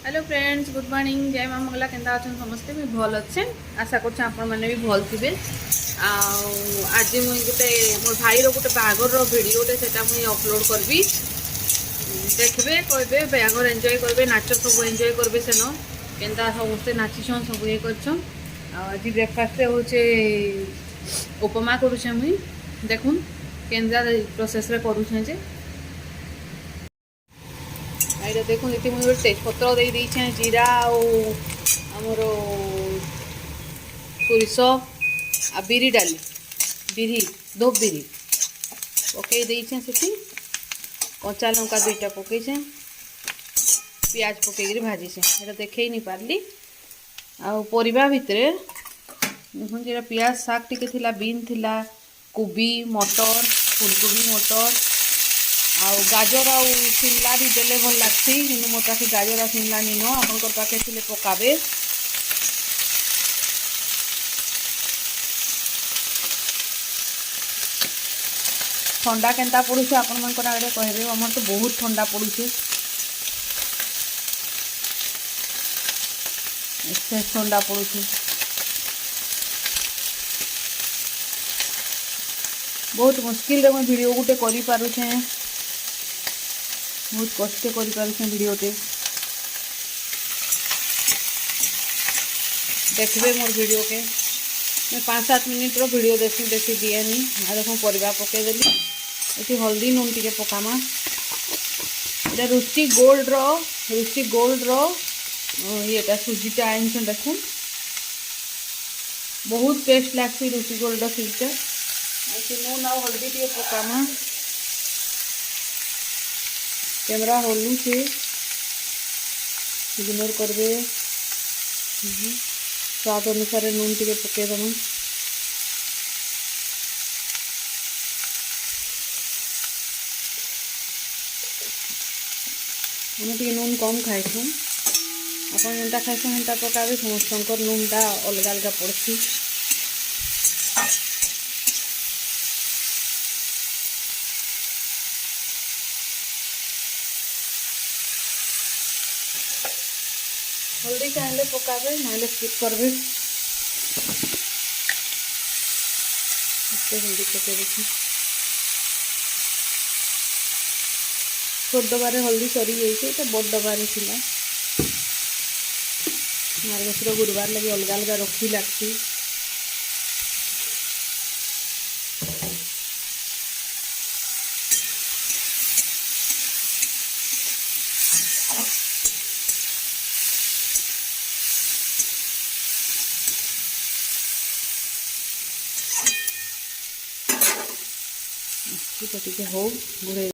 Hello friends, good morning. जय माँ मंगला। केंदा अच्छे समस्ते? मुझे भल अच्छे, आशा कर मैंने भी भल थे। आज मुझे गोटे मोर भाई गोटे बाहागर भिडियोटे से अपलोड करी। देखबे कहबे बाहागर एंजॉय करेंगे, नाच सब एंजॉय करेंगे। सेन केन्दा समस्ते नाचिछन, सब ये कर। आज ब्रेकफास्ट होचे उपमा करुचे। मुई देखुन केन्दा प्रोसेस रे करुचे जे ये देखो ये मुझे तेजपत्र दे दीछे, जीरा आमर सोरिष आ बिरी डाली बिरी धोप बिरी पकई देछे। से कच्चा लंका दुईटा पकईछे, पियाज पकईकरी भाजीछे। ये देखे नहीं पारली। परिबा भितर देखो जो पियाज शाग टिके थिला, बीन थिला, कोबी मटर, फुलकोबी मटर आ गाजर आ शिमला भी देले भल लगती। कि मोर पाखे गाजर आ शिमला नी नो, आपन पाखे थिले पकाबे। ठंडा केन्ता पड़ुছে आपन मन आगे कहबे। हमर तो बहुत ठंडा पड़ुছে, एते ठंडा पड़ुছে। बहुत मुश्किल रे वीडियो गोटे करि पारुछे, बहुत कष्ट कर भिडियोटे। देखबे मोर वीडियो के मैं 5-7 मिनट रो वीडियो देखी बेसी दिएनी। आ देखो परिबा पकईदेली, ये हल्दी नून टिके पकामा। ये रुचि गोल्ड रो ये सुजीटा आइन देखो, बहुत टेस्ट लगती रुचि गोल्ड रो सुजीटा। नून आ हल्दी टिके पकामा। कैमरा हलू से इग्नोर करबे। स्वाद अनुसार नून टिके पकेदम। टे नून कम खाइसु, आप जेनता खाइसु हेन्ता पकाबे। समस्त नूनटा अलग अलग पड़सी। हल्दी चाहे पकाबे, ना स्किप करबे। हल्दी पके देखी छोट डबारे हल्दी सरी जाइए, बड़ डबारे थिला। मार्गशीर गुरुवार लगे अलग अलग रखी लगती। टे हो घुरे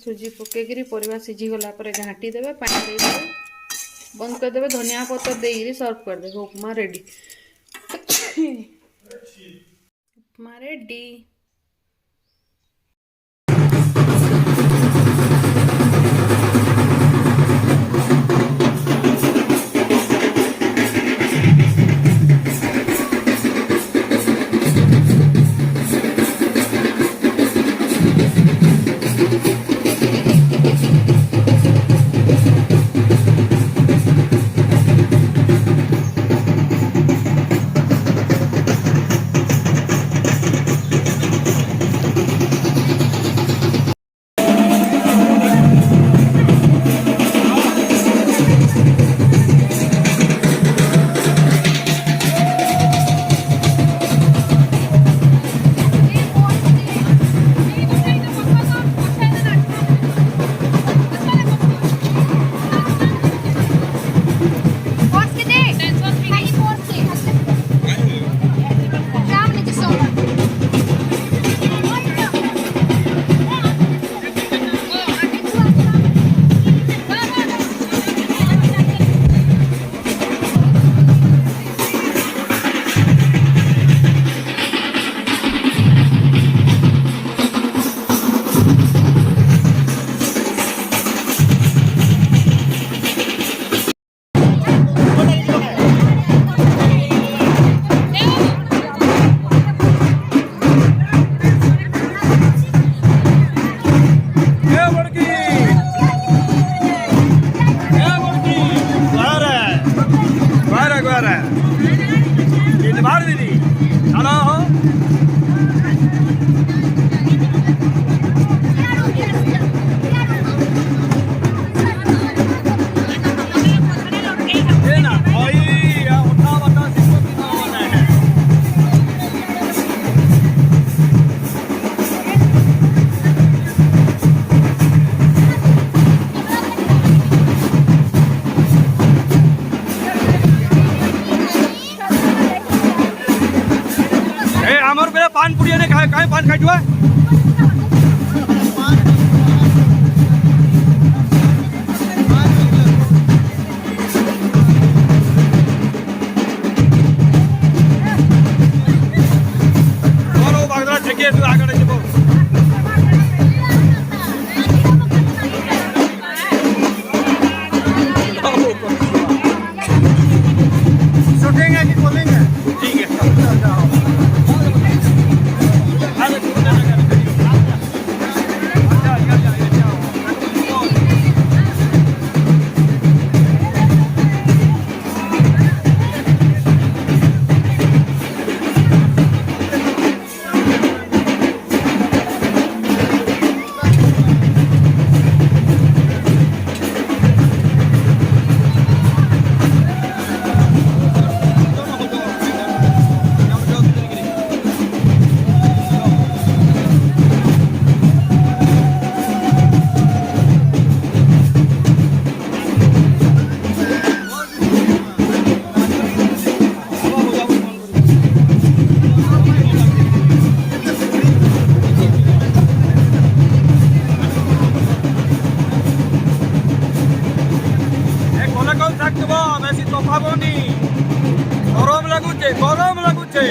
सुजी पकईकरी परिवा सीझी गला पर घाटी देवे, पानी देवे, बंद करदे। धनिया पत्र देकर सर्व करदे। उपमा रेडी। उपमा रेडी। আমার বেলা পান পুড়িয়ে নে খায় কাই পান খাইছো বড় বাগদা থেকে একটু আগে যাব शूटिंग है कि कॉलिंग है? ठीक है বেশি তফাবনি গরম লাগুছে গরম লাগুছে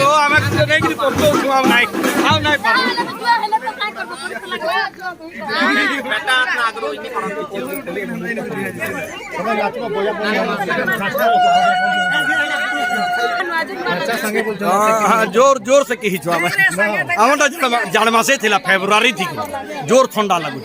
আমি নেই করতে আর নাই পারো जोर जोर से कही छुआ जाड़ मासे थिला फेब्रुआरी थी जोर ठंडा लगुच